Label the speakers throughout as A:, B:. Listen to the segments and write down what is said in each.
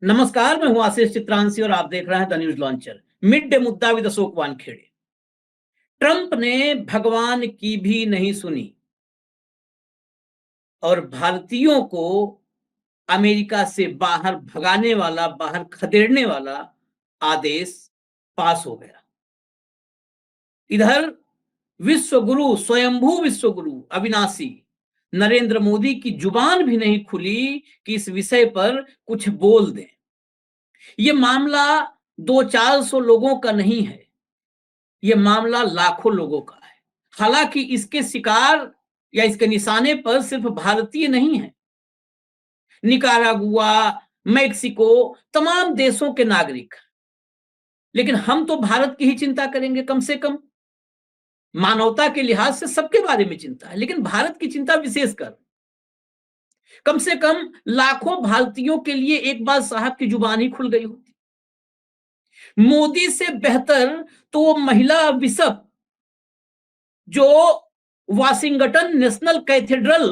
A: नमस्कार, मैं हूं आशीष चित्रांशी और आप देख रहे हैं the news launcher. Mid day मुद्दा विद अशोक वानखेड़े। ट्रंप ने भगवान की भी नहीं सुनी और भारतीयों को अमेरिका से बाहर भगाने वाला, बाहर खदेड़ने वाला आदेश पास हो गया। इधर विश्वगुरु, स्वयंभू विश्वगुरु अविनाशी नरेंद्र मोदी की जुबान भी नहीं खुली कि इस विषय पर कुछ बोल दें। ये मामला 200-400 लोगों का नहीं है, ये मामला लाखों लोगों का है। हालांकि इसके शिकार या इसके निशाने पर सिर्फ भारतीय नहीं है, निकारागुआ, मैक्सिको, तमाम देशों के नागरिक। लेकिन हम तो भारत की ही चिंता करेंगे, कम से कम मानवता के लिहाज से सबके बारे में चिंता है, लेकिन भारत की चिंता विशेषकर। कम से कम लाखों भारतीयों के लिए एक बार साहब की जुबान ही खुल गई होती। मोदी से बेहतर तो महिला बिशप जो वाशिंगटन नेशनल कैथेड्रल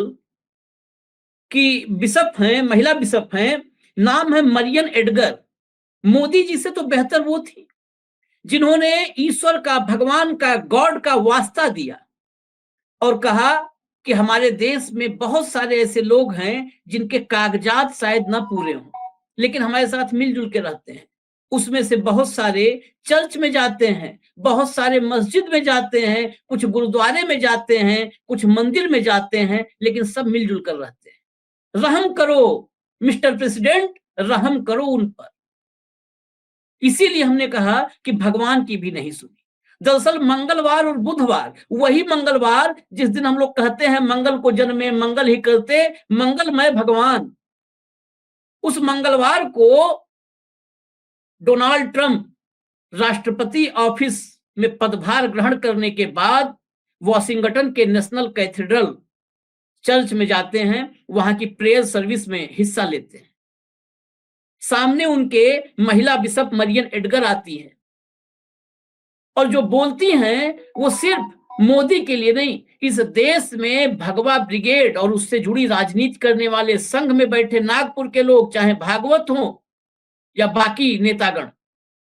A: की बिशप हैं, महिला बिशप हैं, नाम है मरियन एडगर। मोदी जी से तो बेहतर वो थी जिन्होंने ईश्वर का, भगवान का, गॉड का वास्ता दिया और कहा कि हमारे देश में बहुत सारे ऐसे लोग हैं जिनके कागजात शायद ना पूरे हों, लेकिन हमारे साथ मिलजुल के रहते हैं। उसमें से बहुत सारे चर्च में जाते हैं, बहुत सारे मस्जिद में जाते हैं, कुछ गुरुद्वारे में जाते हैं, कुछ मंदिर में जाते हैं, लेकिन सब मिलजुल कर रहते हैं। रहम करो मिस्टर प्रेसिडेंट, रहम करो उन पर। इसीलिए हमने कहा कि भगवान की भी नहीं सुनी। दरअसल मंगलवार और बुधवार, वही मंगलवार जिस दिन हम लोग कहते हैं मंगल को जन्मे मंगल ही करते, मंगलमय भगवान, उस मंगलवार को डोनाल्ड ट्रंप राष्ट्रपति ऑफिस में पदभार ग्रहण करने के बाद वॉशिंगटन के नेशनल कैथेड्रल चर्च में जाते हैं, वहां की प्रेयर सर्विस में हिस्सा लेते हैं। सामने उनके महिला बिशप मरियन एडगर आती हैं और जो बोलती हैं वो सिर्फ मोदी के लिए नहीं, इस देश में भगवा ब्रिगेड और उससे जुड़ी राजनीति करने वाले संघ में बैठे नागपुर के लोग, चाहे भागवत हो या बाकी नेतागण,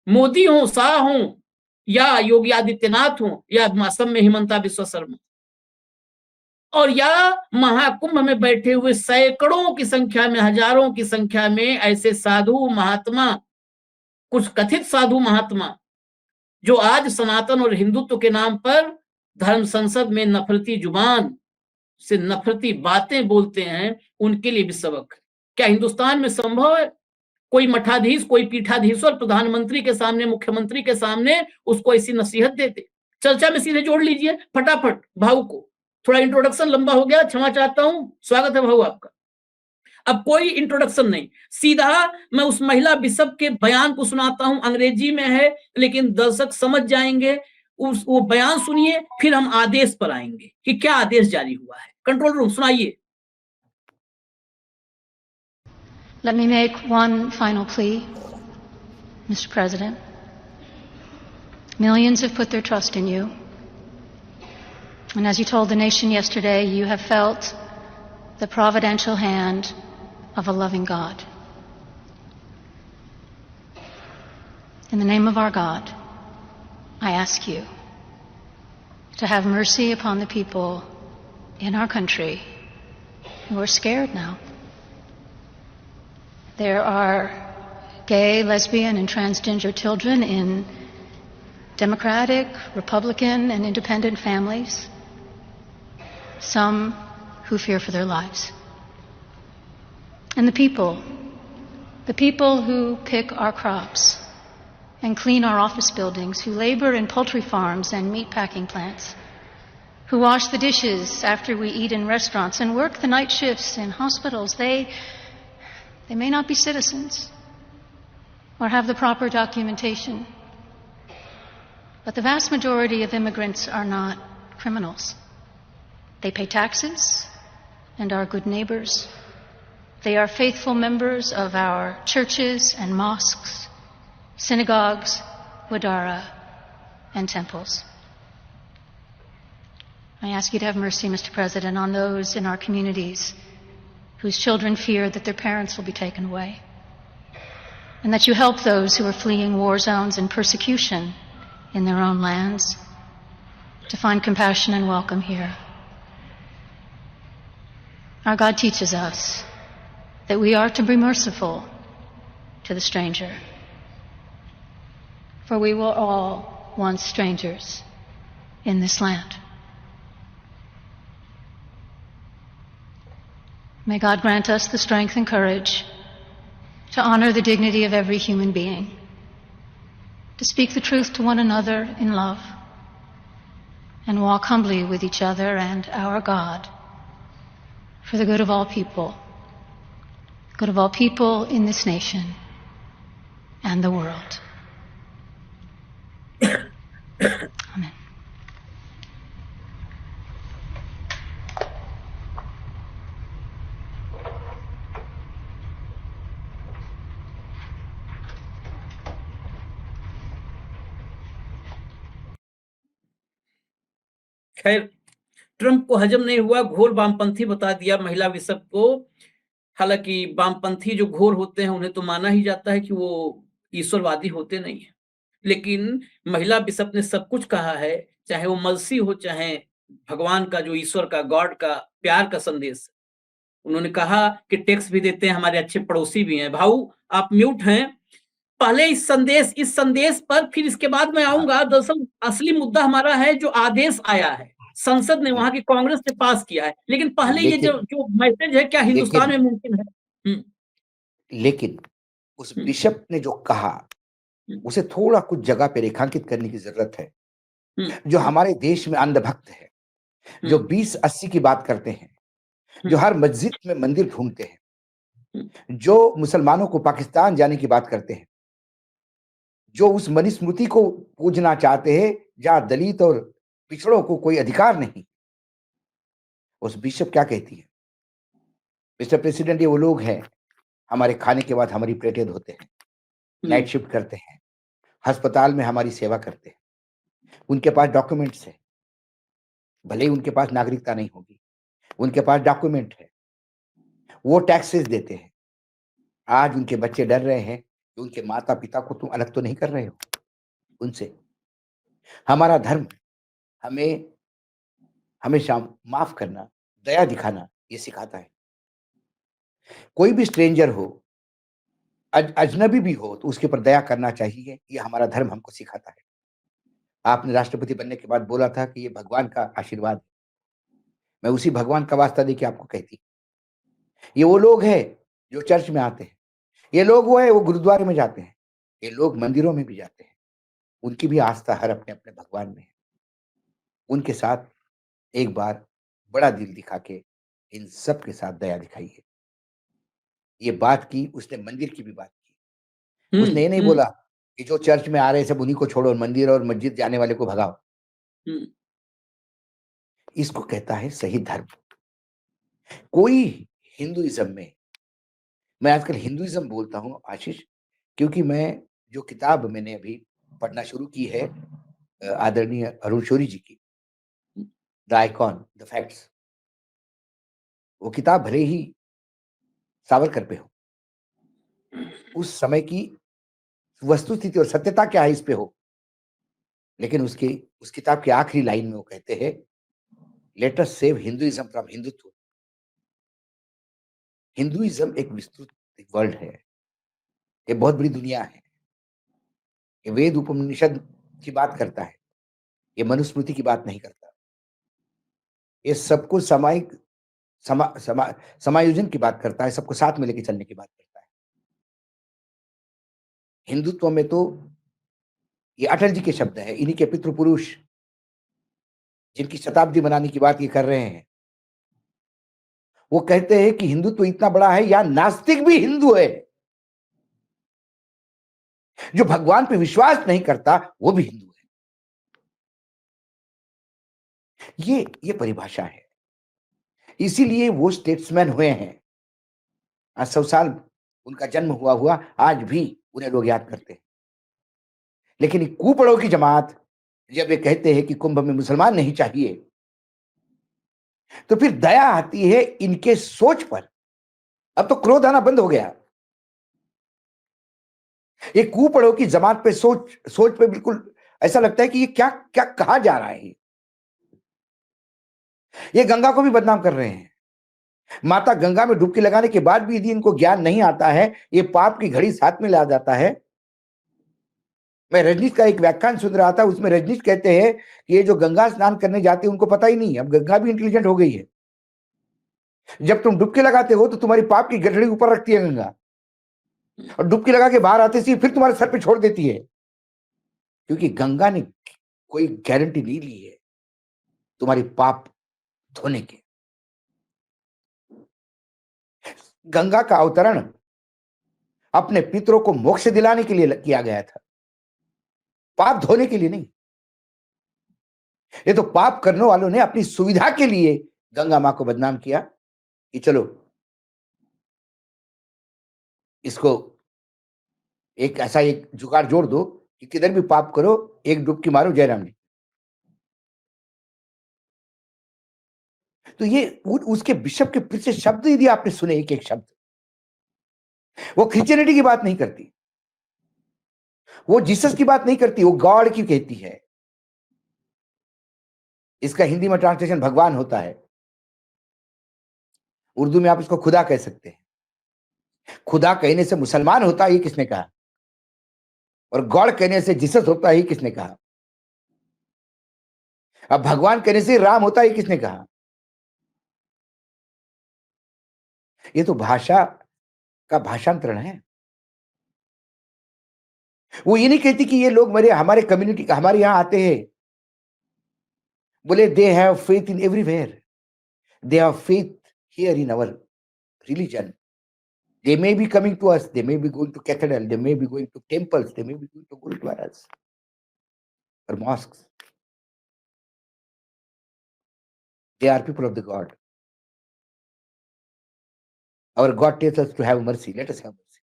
A: मोदी हो, शाह हो या योगी आदित्यनाथ हो या असम में हिमंता बिस्वा शर्मा, और या महाकुंभ में बैठे हुए सैकड़ों की संख्या में, हजारों की संख्या में ऐसे साधु महात्मा, कुछ कथित साधु महात्मा जो आज सनातन और हिंदुत्व के नाम पर धर्म संसद में नफरती जुबान से नफरती बातें बोलते हैं, उनके लिए भी सबक है। क्या हिंदुस्तान में संभव है कोई मठाधीश, कोई पीठाधीश्वर प्रधानमंत्री के सामने, मुख्यमंत्री के सामने उसको ऐसी नसीहत देते? चर्चा में सीधे जोड़ लीजिए फटाफट भाऊ को। थोड़ा इंट्रोडक्शन लंबा हो गया, क्षमा चाहता हूं। स्वागत है भाऊ आपका। अब कोई इंट्रोडक्शन नहीं, सीधा मैं उस महिला बिशप के बयान को सुनाता हूं। अंग्रेजी में है लेकिन दर्शक समझ जाएंगे। वो बयान सुनिए, फिर हम आदेश पर आएंगे कि क्या आदेश जारी हुआ है। कंट्रोल रूम सुनाइए।
B: Let me make one final plea, Mr. President. Millions have put their trust in you. And as you told the nation yesterday, you have felt the providential hand of a loving God. In the name of our God, I ask you to have mercy upon the people in our country who are scared now. There are gay, lesbian, and transgender children in Democratic, Republican, and independent families, some who fear for their lives. And the people who pick our crops and clean our office buildings, who labor in poultry farms and meatpacking plants, who wash the dishes after we eat in restaurants and work the night shifts in hospitals, they may not be citizens or have the proper documentation, but the vast majority of immigrants are not criminals. They pay taxes and are good neighbors. They are faithful members of our churches and mosques, synagogues, Wadara, and temples. I ask you to have mercy, Mr. President, on those in our communities whose children fear that their parents will be taken away. and that you help those who are fleeing war zones and persecution in their own lands to find compassion and welcome here. Our God teaches us that we are to be merciful to the stranger, for we were all once strangers in this land. May God grant us the strength and courage to honor the dignity of every human being, to speak the truth to one another in love, and walk humbly with each other and our God for the good of all people in this nation and the world. Amen.
A: खैर, Trump को हजम नहीं हुआ, घोर वामपंथी बता दिया महिला बिशप को। हालांकि वामपंथी जो घोर होते हैं उन्हें तो माना ही जाता है कि वो ईश्वरवादी होते नहीं है, लेकिन महिला बिशप ने सब कुछ कहा है, चाहे वो मलसी हो, चाहे भगवान का, जो ईश्वर का, गॉड का प्यार का संदेश। उन्होंने कहा कि टैक्स भी देते हैं, हमारे अच्छे पड़ोसी भी हैं। भाऊ आप म्यूट हैं, पहले इस संदेश पर, फिर इसके बाद मैं आऊंगा। दरअसल असली मुद्दा हमारा है जो आदेश आया है, संसद ने, वहां की कांग्रेस ने पास किया है, लेकिन पहले ये जो मैसेज है, क्या हिंदुस्तान में मुमकिन है?
C: लेकिन उस बिशप ने जो कहा उसे थोड़ा कुछ जगह पे रेखांकित करने की जरूरत है। जो हमारे देश में अंधभक्त है, जो 20-80 की बात करते हैं, जो हर मस्जिद में मंदिर ढूंढते हैं, जो मुसलमानों को पाकिस्तान जाने की बात करते हैं, जो उस मनुस्मृति को पूजना चाहते हैं जहां दलित और पिछड़ों को कोई अधिकार नहीं, उस बिशप क्या कहती है? मिस्टर प्रेसिडेंट, ये वो लोग हैं, हमारे खाने के बाद हमारी प्लेटें धोते हैं, नाइट शिफ्ट करते हैं, अस्पताल में हमारी सेवा करते हैं, उनके पास डॉक्यूमेंट्स है, भले ही उनके पास नागरिकता नहीं होगी, उनके पास डॉक्यूमेंट है, वो टैक्सेस देते हैं। आज उनके बच्चे डर रहे हैं कि उनके माता पिता को तुम अलग तो नहीं कर रहे हो उनसे। हमारा धर्म हमें हमेशा माफ करना, दया दिखाना ये सिखाता है। कोई भी स्ट्रेंजर हो, अजनबी भी हो, तो उसके ऊपर दया करना चाहिए, ये हमारा धर्म हमको सिखाता है। आपने राष्ट्रपति बनने के बाद बोला था कि ये भगवान का आशीर्वाद है। मैं उसी भगवान का वास्ता देके आपको कहती, ये वो लोग हैं जो चर्च में आते हैं, ये लोग वो है वो गुरुद्वारे में जाते हैं, ये लोग मंदिरों में भी जाते हैं, उनकी भी आस्था हर अपने अपने भगवान में है। उनके साथ एक बार बड़ा दिल दिखा के इन सब के साथ दया दिखाइए। ये बात की उसने, मंदिर की भी बात की। उसने ये नहीं बोला कि जो चर्च में आ रहे सब उन्हीं को छोड़ो, मंदिर और मस्जिद जाने वाले को भगाओ। इसको कहता है सही धर्म। कोई हिंदुइज्म में, मैं आजकल हिंदुइज्म बोलता हूं आशीष, क्योंकि मैं जो किताब मैंने अभी पढ़ना शुरू की है आदरणीय अरुण शौरी जी की, द आइकॉन, द फैक्ट्स, वो किताब भले ही सावरकर पे हो, उस समय की वस्तुस्थिति और सत्यता क्या है इस पे हो, लेकिन उस किताब की आखिरी लाइन में वो कहते हैं, let us save Hinduism from Hindutva. Hinduism एक विस्तृत वर्ल्ड है, ये बहुत बड़ी दुनिया है, ये वेद उपनिषद की बात करता है, ये मनुस्मृति की बात नहीं करता, ये सबको सामायिक समायोजन की बात करता है, सबको साथ में लेके चलने की बात करता है। हिंदुत्व में तो ये अटल जी के शब्द है, इन्हीं के पितृपुरुष जिनकी शताब्दी मनाने की बात ये कर रहे हैं, वो कहते हैं कि हिंदुत्व इतना बड़ा है यहां नास्तिक भी हिंदू है, जो भगवान पे विश्वास नहीं करता वो भी हिंदू है। ये परिभाषा है, इसीलिए वो स्टेट्समैन हुए हैं। आज 100 साल उनका जन्म हुआ आज भी उन्हें लोग याद करते हैं। लेकिन कुपड़ों की जमात जब ये कहते हैं कि कुंभ में मुसलमान नहीं चाहिए, तो फिर दया आती है इनके सोच पर। अब तो क्रोध आना बंद हो गया। ये कुपड़ों की जमात पे सोच पे बिल्कुल ऐसा लगता है कि ये क्या क्या कहा जा रहा है। ये गंगा को भी बदनाम कर रहे हैं। माता गंगा में डुबकी लगाने के बाद भी यदि इनको ज्ञान नहीं आता है, ये पाप की घड़ी साथ में ला जाता है। मैं रजनीश का एक व्याख्यान सुन रहा था, उसमें रजनीश कहते हैं कि ये जो गंगा स्नान करने जाते हैं उनको पता ही नहीं है, अब गंगा भी इंटेलिजेंट हो गई है। जब तुम डुबकी लगाते हो तो तुम्हारी पाप की गठड़ी ऊपर रखती है गंगा, और डुबकी लगा के बाहर आते सी फिर तुम्हारे सर पे छोड़ देती है, क्योंकि गंगा ने कोई गारंटी नहीं ली है तुम्हारी पाप धोने के। गंगा का अवतरण अपने पितरों को मोक्ष दिलाने के लिए किया गया था, पाप धोने के लिए नहीं। ये तो पाप करने वालों ने अपनी सुविधा के लिए गंगा मां को बदनाम किया कि चलो इसको एक ऐसा एक जुगाड़ जोड़ दो कि किधर भी पाप करो, एक डुबकी मारो जयराम ने। तो ये उसके बिशप के पीछे शब्द यदि आपने सुने, एक एक शब्द, वो क्रिश्चियनिटी की बात नहीं करती, वो जीसस की बात नहीं करती, वो गॉड की कहती है। इसका हिंदी में ट्रांसलेशन भगवान होता है, उर्दू में आप इसको खुदा कह सकते हैं। खुदा कहने से मुसलमान होता है, ये किसने कहा? और गॉड कहने से जीसस होता है, ये किसने कहा? अब भगवान कहने से राम होता है, ये किसने कहा? ये तो भाषा का भाषांतरण है। वो ये नहीं कहती कि ये लोग हमारे कम्युनिटी हमारे यहां आते हैं, बोले they have faith in everywhere, they have faith here in our religion, they may be coming to us, they may be going to cathedral, they may be going to temples, they may be going to gurudwaras or mosques. They are people of the God. Our God tells us to have mercy, let us have mercy.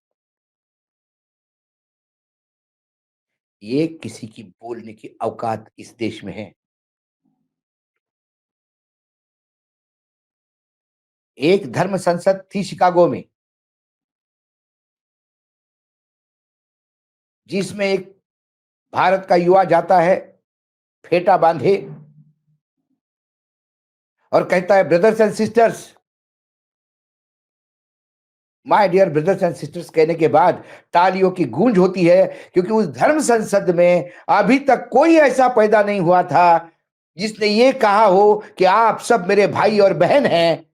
C: ये किसी की बोलने की औकात इस देश में है। एक धर्म संसद थी शिकागो में, जिसमें एक भारत का युवा जाता है फेटा बांधे और कहता है brothers and sisters, my dear brothers and sisters कहने के बाद तालियों की गूंज होती है, क्योंकि उस धर्म संसद में अभी तक कोई ऐसा पैदा नहीं हुआ था जिसने ये कहा हो कि आप सब मेरे भाई और बहन हैं,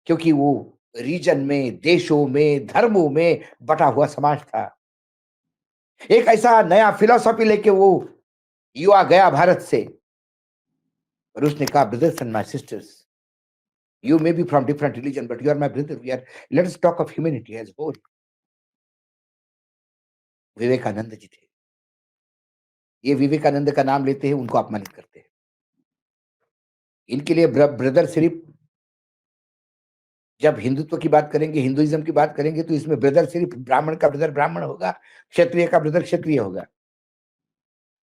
C: क्योंकि वो रीजन में, देशों में, धर्मों में बटा हुआ समाज था। एक ऐसा नया फिलॉसफी लेके वो युवा गया भारत से और उसने कहा brothers and my sister's, you may be from different religion but you are my brother, let us talk of humanity as whole. Vivekananda ji थे। ये विवेकानंद का नाम लेते हैं, उनको अपमानित करते हैं। इनके लिए ब्रदर सिर्फ, जब हिंदुत्व की बात करेंगे, हिंदुइज्म की बात करेंगे, तो इसमें ब्रदर सिर्फ ब्राह्मण का ब्रदर ब्राह्मण होगा, क्षत्रिय का ब्रदर क्षत्रिय होगा।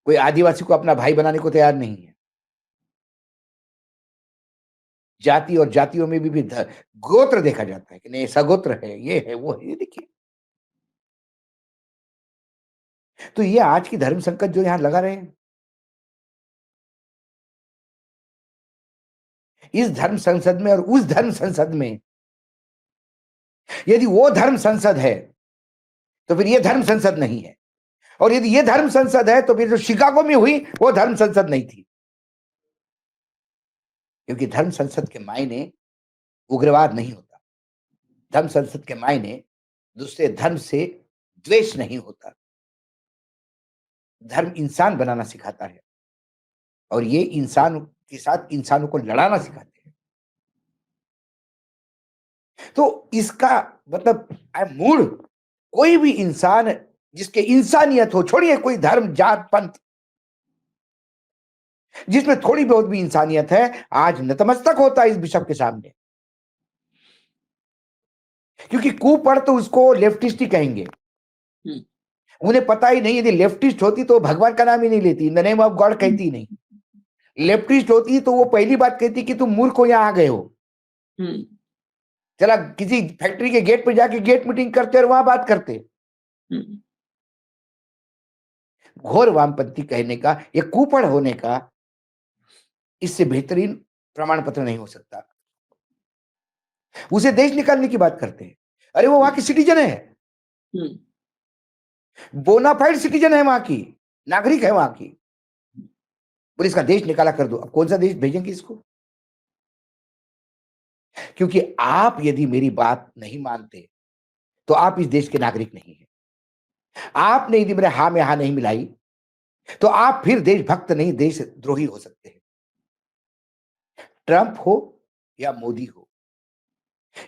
C: कोई आदिवासी को अपना भाई बनाने को तैयार नहीं है। जाति और जातियों में भी गोत्र देखा जाता है कि नहीं सगोत्र है, ये है, वो है, ये देखिए। तो ये आज की धर्म संकट जो यहां लगा रहे हैं, इस धर्म संसद में और उस धर्म संसद में, यदि वो धर्म संसद है तो फिर ये धर्म संसद नहीं है, और यदि ये धर्म संसद है तो फिर जो शिकागो में हुई वो धर्म संसद नहीं थी। क्योंकि धर्म संसद के मायने उग्रवाद नहीं होता, धर्म संसद के मायने दूसरे धर्म से द्वेष नहीं होता। धर्म इंसान बनाना सिखाता है, और ये इंसान के साथ इंसानों को लड़ाना सिखाते हैं। तो इसका मतलब मूल कोई भी इंसान जिसके इंसानियत हो, छोड़िए कोई धर्म जात पंथ, जिसमें थोड़ी बहुत भी इंसानियत है, आज नतमस्तक होता है इस बिशप के सामने। क्योंकि कुपढ़ तो उसको लेफ्टिस्ट ही कहेंगे। उन्हें पता ही नहीं, यदि लेफ्टिस्ट होती तो भगवान का नाम ही नहीं लेती, in the name of God कहती नहीं। लेफ्टिस्ट होती तो वो पहली बात कहती कि तुम मूर्ख हो, यहां आ गए हो, चला किसी फैक्ट्री के गेट पे जाके गेट मीटिंग करते और वहां बात करते। घोर वामपंथी कहने का, ये कुपड़ होने का इससे बेहतरीन प्रमाण पत्र नहीं हो सकता। उसे देश निकालने की बात करते हैं। अरे वो वहां की सिटीजन है, बोनाफाइड सिटीजन है, वहां की नागरिक है वहां की। बोले इसका देश निकाला कर दो। अब कौन सा देश भेजेंगे इसको? क्योंकि आप यदि मेरी बात नहीं मानते तो आप इस देश के नागरिक नहीं हैं। आपने यदि मेरे हाँ में हाँ नहीं मिलाई तो आप फिर देशभक्त नहीं, देशद्रोही हो सकते हैं। ट्रंप हो या मोदी हो,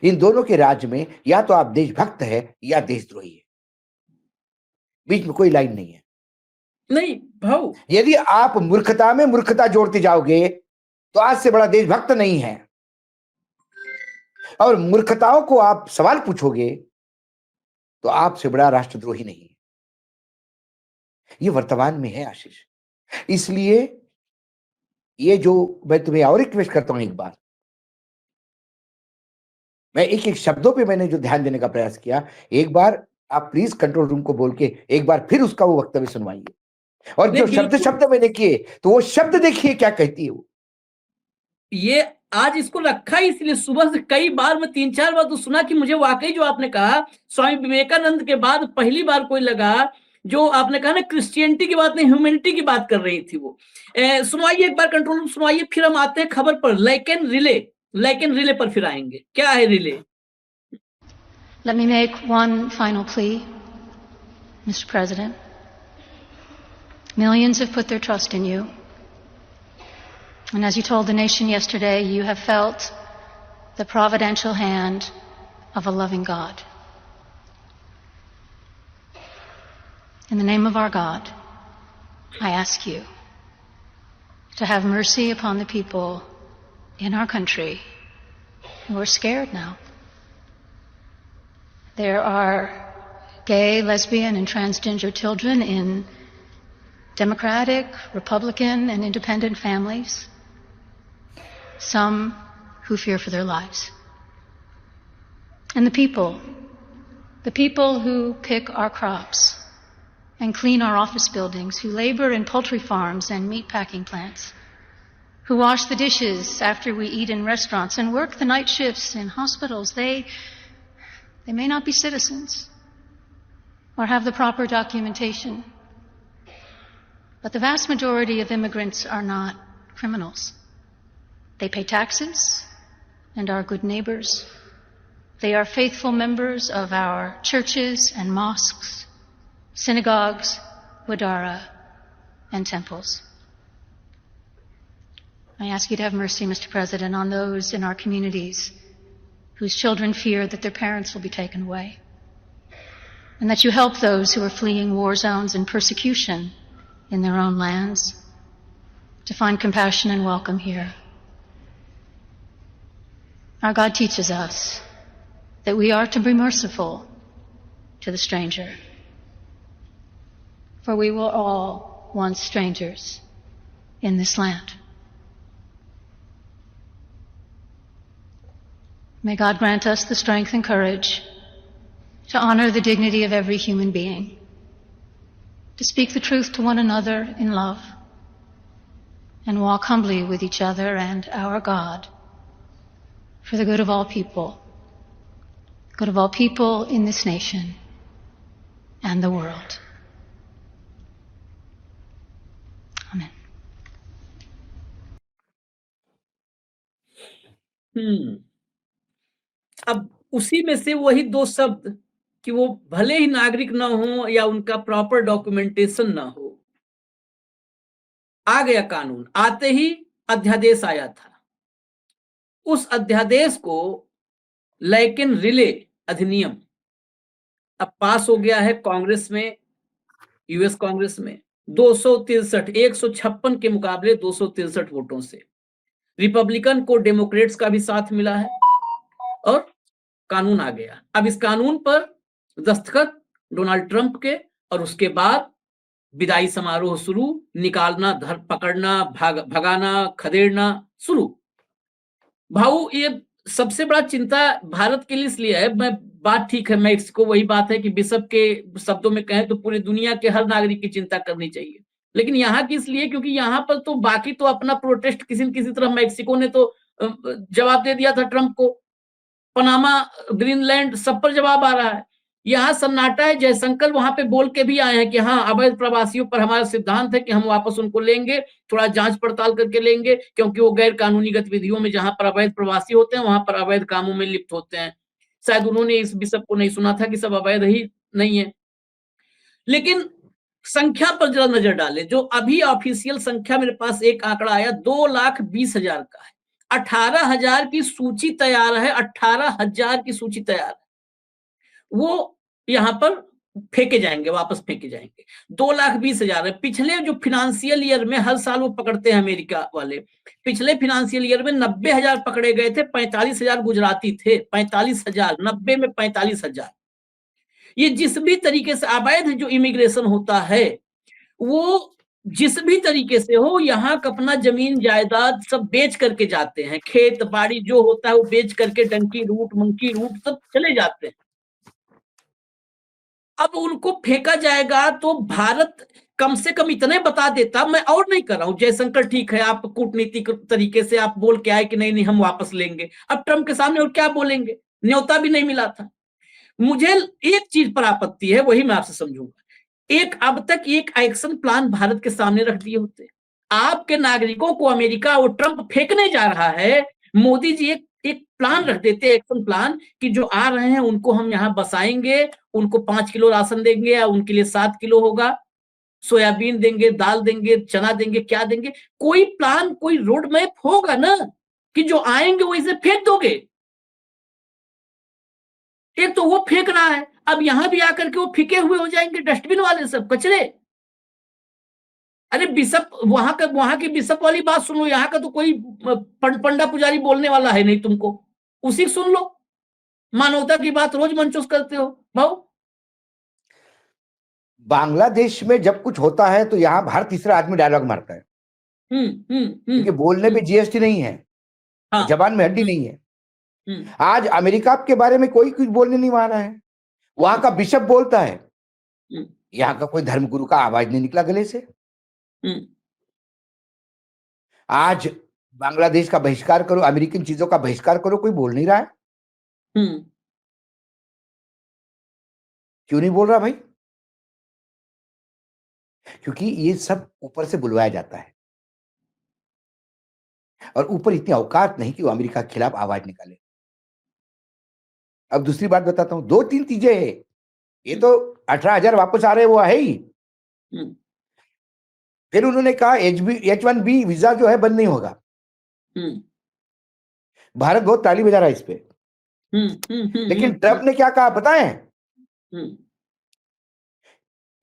C: इन दोनों के राज्य में या तो आप देशभक्त है या देशद्रोही है, बीच में कोई लाइन नहीं है।
A: नहीं भाऊ,
C: यदि आप मूर्खता में मूर्खता जोड़ते जाओगे तो आज से बड़ा देशभक्त नहीं है, और मूर्खताओं को आप सवाल पूछोगे तो आपसे बड़ा राष्ट्रद्रोही नहीं है। ये वर्तमान में है आशीष। इसलिए ये जो मैं तुम्हें और रिक्वेस्ट करता हूं, एक बार मैं एक एक शब्दों पे मैंने जो ध्यान देने का प्रयास किया, एक बार आप प्लीज कंट्रोल रूम को बोल के एक बार फिर उसका वो वक्तव्य सुनवाइए, और जो शब्द शब्द मैंने किए तो वो शब्द देखिए क्या कहती है वो।
A: ये आज इसको रखा ही इसलिए, सुबह से कई बार मैं 3-4 बार तो सुना कि मुझे वाकई जो आपने कहा, स्वामी विवेकानंद के बाद पहली बार कोई लगा जो आपने कहा ना क्रिश्चियनिटी की बात नहीं, ह्यूमैनिटी की बात कर रही थी वो। सुनवाइए एक बार कंट्रोल रूम सुनवाइए, फिर हम आते हैं खबर पर। लैकेन रिले पर फिर आएंगे। क्या है relay?
B: Let me make one final plea, Mr. President. Millions have put their trust in you. And as you told the nation yesterday, you have felt the providential hand of a loving God. In the name of our God, I ask you to have mercy upon the people in our country who are scared now. There are gay, lesbian, and transgender children in Democratic, Republican, and independent families, some who fear for their lives. And the people who pick our crops and clean our office buildings, who labor in poultry farms and meat packing plants, who wash the dishes after we eat in restaurants and work the night shifts in hospitals, they may not be citizens or have the proper documentation, but the vast majority of immigrants are not criminals. They pay taxes and are good neighbors. They are faithful members of our churches and mosques, synagogues, wadara, and temples. I ask you to have mercy, Mr. President, on those in our communities whose children fear that their parents will be taken away, and that you help those who are fleeing war zones and persecution in their own lands to find compassion and welcome here. Our God teaches us that we are to be merciful to the stranger, for we were all once strangers in this land. May God grant us the strength and courage to honor the dignity of every human being, to speak the truth to one another in love, and walk humbly with each other and our God for the good of all people in this nation and the world. Amen.
A: अब उसी में से वही दो शब्द कि वो भले ही नागरिक ना हो या उनका प्रॉपर डॉक्यूमेंटेशन ना हो, आ गया कानून। आते ही अध्यादेश आया था, उस अध्यादेश को लैकेन रिले अधिनियम अब पास हो गया है कांग्रेस में, यूएस कांग्रेस में 263, 156 के मुकाबले 263 वोटों से। रिपब्लिकन को डेमोक्रेट्स का भी साथ मिला है और कानून आ गया। अब इस कानून पर दस्तखत डोनाल्ड ट्रंप के, और उसके बाद विदाई समारोह शुरू, निकालना, पकड़ना, भगाना, खदेड़ना शुरू। भाऊ, ये सबसे बड़ा चिंता भारत के लिए इसलिए है, मैं बात ठीक है, मेक्सिको वही बात है कि बिशप के शब्दों में कहें तो पूरी दुनिया के हर नागरिक की चिंता करनी चाहिए, लेकिन यहाँ की इसलिए क्योंकि यहाँ पर तो बाकी तो अपना प्रोटेस्ट किसी न किसी तरह, मेक्सिको ने तो जवाब दे दिया था ट्रंप को, पनामा, ग्रीनलैंड, सब पर जवाब आ रहा है। यहाँ सन्नाटा है। जयशंकर वहां पे बोल के भी आए हैं कि हाँ, अवैध प्रवासियों पर हमारा सिद्धांत है कि हम वापस उनको लेंगे, थोड़ा जांच पड़ताल करके लेंगे, क्योंकि वो गैर कानूनी गतिविधियों में, जहां पर अवैध प्रवासी होते हैं वहां पर अवैध कामों में लिप्त होते हैं। शायद उन्होंने इस बिशप को नहीं सुना था कि सब अवैध ही नहीं है। लेकिन संख्या पर जरा नजर डालें, जो अभी ऑफिशियल संख्या मेरे पास एक आंकड़ा आया 2,20,000 का है। 18,000 की सूची तैयार है, 18,000 की सूची तैयार है। वो यहाँ पर फेंके जाएंगे, वापस फेंके जाएंगे। 2,20,000 है। पिछले जो फिनेंशियल ईयर में, हर साल वो पकड़ते हैं अमेरिका वाले, पिछले फिनेंशियल ईयर में 90,000 पकड़े गए थे, 45,000 गुजराती थे। 45,000, 90 में 45,000। ये जिस भी तरीके से अवैध जो इमिग्रेशन होता है, वो जिस भी तरीके से हो, यहाँ का अपना जमीन जायदाद सब बेच करके जाते हैं, खेत बाड़ी जो होता है वो बेच करके, डंकी रूट, मंकी रूट सब चले जाते हैं। अब उनको फेंका जाएगा तो भारत कम से कम इतने बता देता, मैं और नहीं कर रहा हूं, जयशंकर ठीक है, आप कूटनीतिक तरीके से आप बोल के आए कि नहीं नहीं हम वापस लेंगे। अब ट्रंप के सामने और क्या बोलेंगे, न्योता भी नहीं मिला था। मुझे एक चीज पर आपत्ति है, वही मैं आपसे समझूंगा। एक अब तक एक एक्शन प्लान भारत के सामने रख दिए होते, आपके नागरिकों को अमेरिका, वो ट्रंप फेंकने जा रहा है, मोदी जी एक प्लान रख देते, एक्शन प्लान, कि जो आ रहे हैं उनको हम यहाँ बसाएंगे, उनको 5 किलो राशन देंगे, या उनके लिए 7 किलो होगा, सोयाबीन देंगे, दाल देंगे, चना देंगे, क्या देंगे, कोई प्लान, कोई रोड मैप होगा ना, कि जो आएंगे वो इसे फेंक दोगे। एक तो वो फेंक रहा है, अब यहां भी आकर के वो फेंके हुए हो जाएंगे, डस्टबिन वाले सब कचरे। अरे बिशप, वहां की बिशप वाली बात सुनो, यहाँ का तो कोई पंडा पुजारी बोलने वाला है नहीं तुमको, उसी सुन लो। मानवता की बात रोज मंचोस करते हो भाऊ।
C: बांग्लादेश में जब कुछ होता है तो यहाँ हर तीसरा आदमी डायलॉग मारता है, क्योंकि बोलने पे जीएसटी नहीं है,
A: हाँ,
C: जबान में हड्डी नहीं है। आज अमेरिका के बारे में कोई कुछ बोलने नहीं वाला है, वहां का बिशप बोलता है, यहाँ का कोई धर्मगुरु का आवाज नहीं निकला गले से। आज बांग्लादेश का बहिष्कार करो, अमेरिकन चीजों का बहिष्कार करो, कोई बोल नहीं रहा है। क्यों नहीं बोल रहा भाई? क्योंकि ये सब ऊपर से बुलवाया जाता है, और ऊपर इतनी औकात नहीं कि वो अमेरिका के खिलाफ आवाज निकाले। अब दूसरी बात बताता हूं, 2-3 चीजें है। ये तो 18,000 वापस आ रहे वो है ही। फिर उन्होंने कहा H1B वीजा जो है बंद नहीं होगा। भारत बहुत ताली बजा रहा है इस पे, लेकिन ट्रंप ने क्या कहा पता है?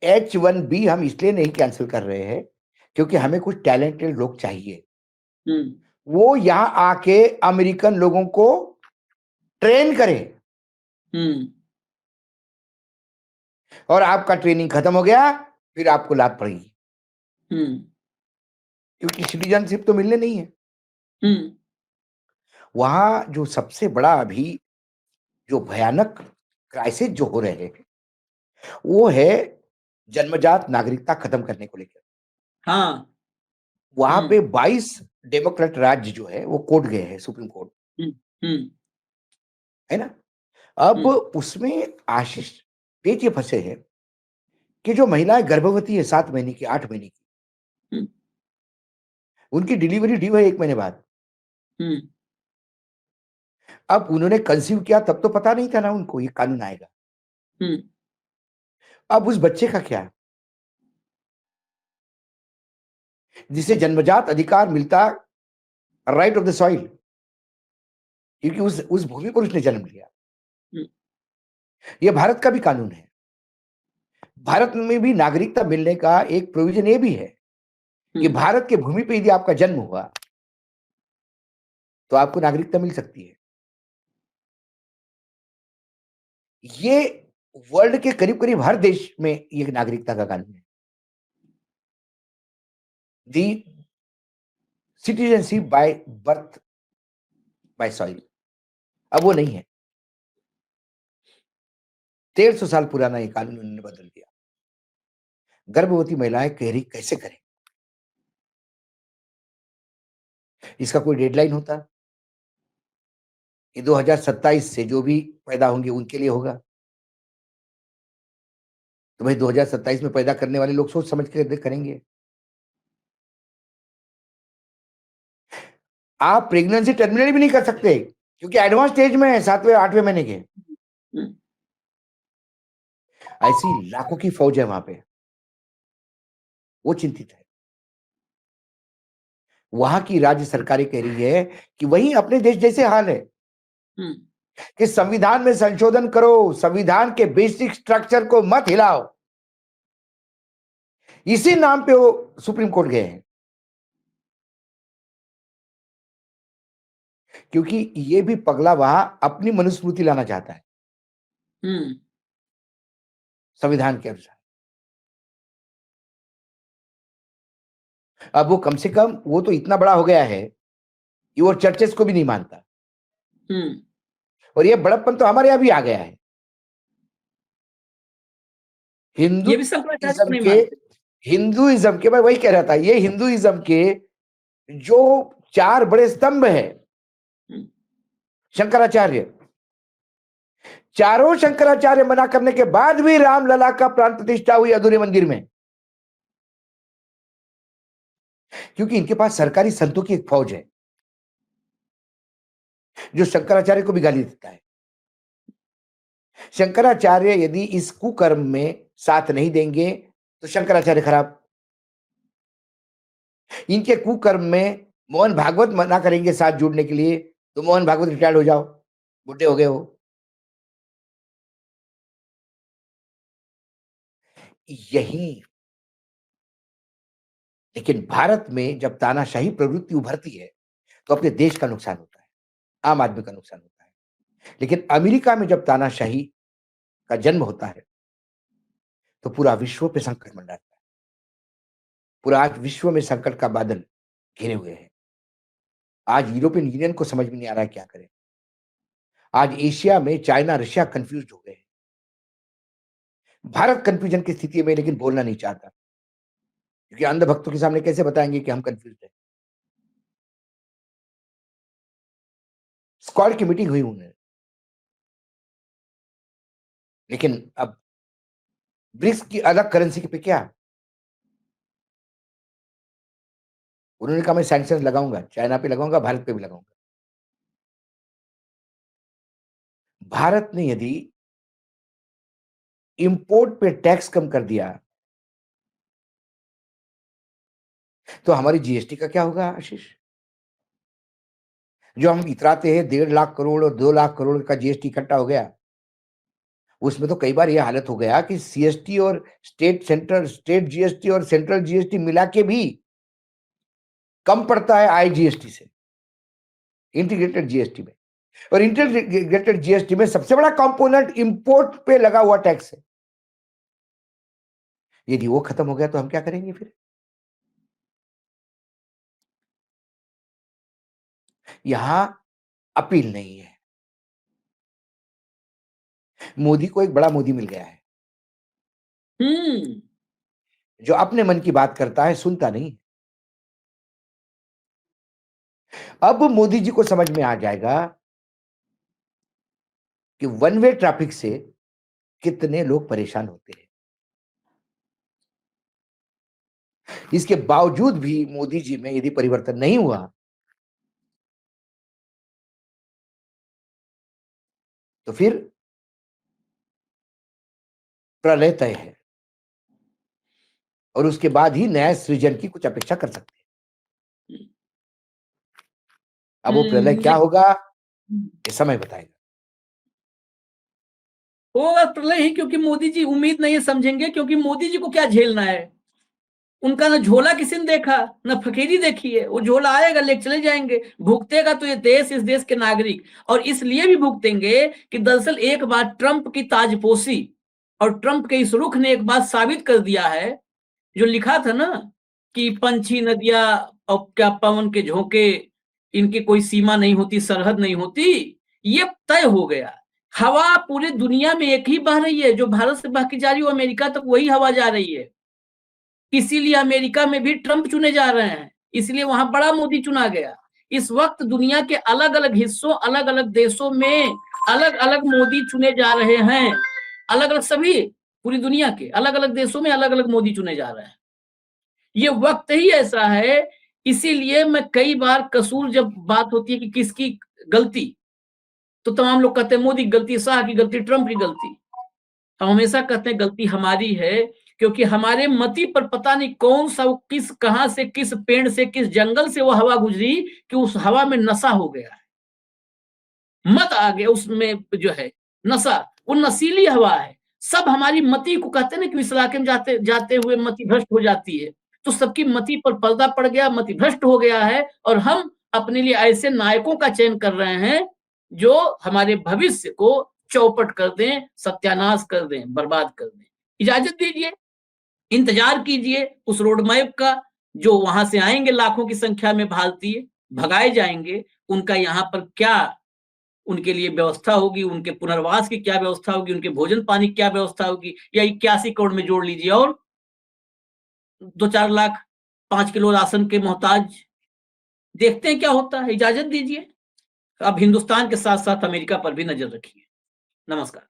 C: H1B हम इसलिए नहीं कैंसिल कर रहे हैं क्योंकि हमें कुछ टैलेंटेड लोग चाहिए, वो यहां आके अमेरिकन लोगों को ट्रेन करें, और आपका ट्रेनिंग खत्म हो गया फिर आपको लात पड़ेगी, क्योंकि सिटीजनशिप तो मिलने नहीं है। वहां जो सबसे बड़ा अभी जो भयानक क्राइसिस जो हो रहे हैं वो है जन्मजात नागरिकता खत्म करने को लेकर।
A: हाँ,
C: वहां पे 22 डेमोक्रेट राज्य जो है वो कोर्ट गए हैं, सुप्रीम कोर्ट, है ना। अब उसमें आशीष पेच ये फंसे हैं कि जो महिलाएं गर्भवती है 7 महीने की, 8 महीने की, उनकी डिलीवरी ड्यू है 1 महीने बाद। अब उन्होंने कंसीव किया तब तो पता नहीं था ना उनको ये कानून आएगा। अब उस बच्चे का क्या, जिसे जन्मजात अधिकार मिलता, राइट ऑफ द सॉइल, क्योंकि उस भूमि पर उसने जन्म लिया। यह भारत का भी कानून है। भारत में भी नागरिकता मिलने का एक प्रोविजन ये भी है कि भारत के भूमि पे यदि आपका जन्म हुआ तो आपको नागरिकता मिल सकती है। ये वर्ल्ड के करीब करीब हर देश में ये नागरिकता का कानून है। The citizenship by birth by soil. अब वो नहीं है। 150 साल पुराना ये कानून उन्होंने बदल दिया। गर्भवती महिलाएं कैरी कैसे करें? इसका कोई डेडलाइन होता? ये 2027 से जो भी पैदा होंगे उनके लिए होगा। तो भाई 2027 में पैदा करने वाले लोग सोच समझ के करेंगे। आप प्रेगनेंसी टर्मिनेट भी नहीं कर सकते क्योंकि एडवांस स्टेज में है, 7वें 8वें महीने के। ऐसी लाखों की फौज है वहां पे, वो चिंतित है। वहां की राज्य सरकारें कह रही है कि वही अपने देश जैसे हाल है कि संविधान में संशोधन करो, संविधान के बेसिक स्ट्रक्चर को मत हिलाओ। इसी नाम पे वो सुप्रीम कोर्ट गए हैं, क्योंकि ये भी पगला वहां अपनी मनुस्मृति लाना चाहता है संविधान के अनुसार। अब वो कम से कम वो तो इतना बड़ा हो गया है कि वो चर्चेस को भी नहीं मानता। और ये बड़प्पन तो हमारे यहां भी आ गया है। हिंदुइज्म के मैं वही कह रहा था, ये हिंदुइज्म के जो 4 बड़े स्तंभ है शंकराचार्य, चारों शंकराचार्य मना करने के बाद भी रामलला का प्राण प्रतिष्ठा हुई अधूरे मंदिर में, क्योंकि इनके पास सरकारी संतों की एक फौज है जो शंकराचार्य को भी गाली देता है। शंकराचार्य यदि इस कुकर्म में साथ नहीं देंगे तो शंकराचार्य खराब। इनके कुकर्म में मोहन भागवत मना करेंगे साथ जुड़ने के लिए, तो मोहन भागवत रिटायर्ड हो जाओ, बुढ़े हो गए हो। यही, लेकिन भारत में जब तानाशाही प्रवृत्ति उभरती है तो अपने देश का नुकसान होता है, आम आदमी का नुकसान होता है। लेकिन अमेरिका में जब तानाशाही का जन्म होता है तो पूरा विश्व पे संकट मंडराता है। पूरा आज विश्व में संकट का बादल घिरे हुए हैं। आज यूरोपियन यूनियन को समझ में नहीं आ रहा है क्या करें। आज एशिया में चाइना रशिया कंफ्यूज हो गए। भारत कंफ्यूजन की स्थिति में, लेकिन बोलना नहीं चाहता, क्योंकि अंधभक्तों के सामने कैसे बताएंगे कि हम कंफ्यूज हैं। स्क्वाड की मीटिंग हुई उन्हें, लेकिन अब ब्रिक्स की अलग करेंसी पे क्या? उन्होंने कहा मैं सैंक्शन लगाऊंगा, चाइना पे लगाऊंगा, भारत पे भी लगाऊंगा। भारत ने यदि इंपोर्ट पे टैक्स कम कर दिया तो हमारी जीएसटी का क्या होगा आशीष? जो हम इतराते हैं 1.5 लाख करोड़ और 2 लाख करोड़ का जीएसटी इकट्ठा हो गया, उसमें तो कई बार यह हालत हो गया कि सीएसटी और स्टेट जीएसटी और सेंट्रल जीएसटी मिला के भी कम पड़ता है आईजीएसटी से, इंटीग्रेटेड जीएसटी में। और इंटीग्रेटेड जीएसटी में सबसे बड़ा कंपोनेंट इंपोर्ट पे लगा हुआ टैक्स है। यदि वो खत्म हो गया तो हम क्या करेंगे फिर? यहां अपील नहीं है। मोदी को एक बड़ा मोदी मिल गया है जो अपने मन की बात करता है, सुनता नहीं। अब मोदी जी को समझ में आ जाएगा कि वन वे ट्रैफिक से कितने लोग परेशान होते हैं। इसके बावजूद भी मोदी जी में यदि परिवर्तन नहीं हुआ तो फिर प्रलय तय है, और उसके बाद ही नया सृजन की कुछ अपेक्षा कर सकते हैं। अब वो प्रलय क्या होगा ये समय बताएगा।
A: होगा प्रलय ही, क्योंकि मोदी जी उम्मीद नहीं समझेंगे, क्योंकि मोदी जी को क्या झेलना है। उनका ना झोला किसी ने देखा, ना फकीरी देखी है। वो झोला आएगा ले चले जाएंगे। भुगतेगा तो ये देश, इस देश के नागरिक, और इसलिए भी भुगतेंगे कि दरअसल एक बार ट्रंप की ताजपोशी और ट्रंप के इस रुख ने एक बात साबित कर दिया है, जो लिखा था ना कि पंछी, नदियां और क्या पवन के झोंके, इनकी कोई सीमा नहीं होती, सरहद नहीं होती। ये तय हो गया। हवा पूरे दुनिया में एक ही बह रही है, जो भारत से बह के जा रही है अमेरिका तक वही हवा जा रही है। इसीलिए अमेरिका में भी ट्रंप चुने जा रहे हैं, इसलिए वहां बड़ा मोदी चुना गया। इस वक्त दुनिया के अलग अलग हिस्सों, अलग अलग देशों में अलग अलग मोदी चुने जा रहे हैं। अलग अलग, सभी पूरी दुनिया के अलग अलग देशों में अलग अलग मोदी चुने जा रहे हैं। ये वक्त ही ऐसा है। इसीलिए मैं कई बार कसूर, जब बात होती है कि किसकी गलती, तो तमाम लोग कहते हैं मोदी की गलती, शाह की गलती, ट्रंप की गलती। हम हमेशा कहते हैं गलती हमारी है, क्योंकि हमारे मति पर पता नहीं कौन सा, किस, कहां से, किस पेड़ से, किस जंगल से वो हवा गुजरी कि उस हवा में नशा हो गया है, मत आ गया उसमें, जो है नशा, वो नशीली हवा है। सब हमारी मति को, कहते हैं ना कि इस इलाके में जाते जाते हुए मति भ्रष्ट हो जाती है, तो सबकी मति पर पर्दा पड़ गया, मति भ्रष्ट हो गया है। और हम अपने लिए ऐसे नायकों का चयन कर रहे हैं जो हमारे भविष्य को चौपट कर दें, सत्यानाश कर दें, बर्बाद कर दें। इजाजत दीजिए, इंतजार कीजिए उस रोड मैप का, जो वहां से आएंगे लाखों की संख्या में भारतीय, भगाए जाएंगे, उनका यहाँ पर क्या उनके लिए व्यवस्था होगी, उनके पुनर्वास की क्या व्यवस्था होगी, उनके भोजन पानी की क्या व्यवस्था होगी, या 81 करोड़ में जोड़ लीजिए और 2-4 लाख 5 किलो राशन के मोहताज। देखते हैं क्या होता है। इजाजत दीजिए, अब हिंदुस्तान के साथ साथ अमेरिका पर भी नजर रखिए। नमस्कार।